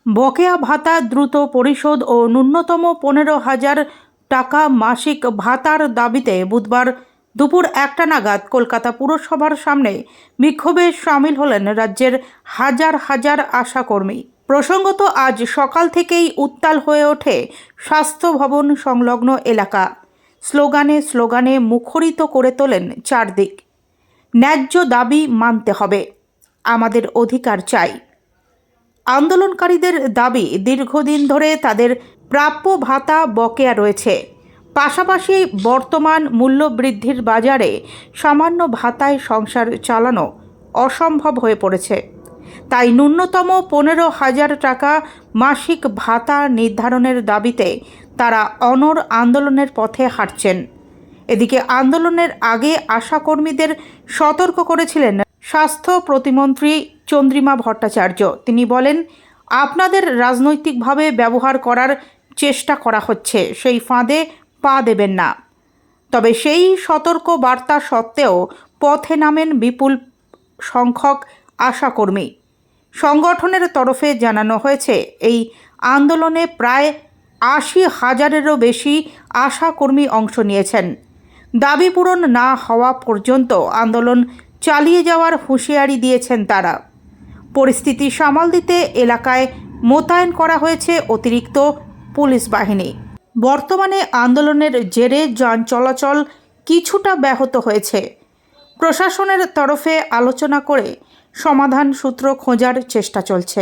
বকেয়া ভাতা দ্রুত পরিশোধ ও ন্যূনতম 15,000 টাকা মাসিক ভাতার দাবিতে বুধবার দুপুর 1টা নাগাদ কলকাতা পুরসভার সামনে বিক্ষোভে সামিল হলেন রাজ্যের হাজার হাজার আশাকর্মী। প্রসঙ্গত, আজ সকাল থেকেই উত্তাল হয়ে ওঠে স্বাস্থ্য ভবন সংলগ্ন এলাকা। স্লোগানে স্লোগানে মুখরিত করে তোলেন চারদিক। ন্যায্য দাবি মানতে হবে, আমাদের অধিকার চাই। আন্দোলনকারীদের দাবি, দীর্ঘদিন ধরে তাদের প্রাপ্য ভাতা বকেয়া রয়েছে। পাশাপাশি বর্তমান মূল্যবৃদ্ধির বাজারে সামান্য ভাতায় সংসার চালানো অসম্ভব হয়ে পড়েছে। তাই ন্যূনতম 15,000 টাকা মাসিক ভাতা নির্ধারণের দাবিতে তারা অনড় আন্দোলনের পথে হাঁটছেন। এদিকে আন্দোলনের আগে আশাকর্মীদের সতর্ক করেছিলেন স্বাস্থ্য প্রতিমন্ত্রী চন্দ্রিমা ভট্টাচার্য। তিনি বলেন, আপনাদের রাজনৈতিকভাবে ব্যবহার করার চেষ্টা করা হচ্ছে, সেই ফাঁদে পা দেবেন না। তবে সেই সতর্ক বার্তা সত্ত্বেও পথে নামেন বিপুল সংখ্যক আশাকর্মী। সংগঠনের তরফে জানানো হয়েছে, এই আন্দোলনে প্রায় 80,000-এরও বেশি আশাকর্মী অংশ নিয়েছেন। দাবি পূরণ না হওয়া পর্যন্ত আন্দোলন চালিয়ে যাওয়ার হুঁশিয়ারি দিয়েছেন তারা। পরিস্থিতি সামাল দিতে এলাকায় মোতায়েন করা হয়েছে অতিরিক্ত পুলিশ বাহিনী। বর্তমানে আন্দোলনের জেরে যান চলাচল কিছুটা ব্যাহত হয়েছে। প্রশাসনের তরফে আলোচনা করে সমাধান সূত্র খোঁজার চেষ্টা চলছে।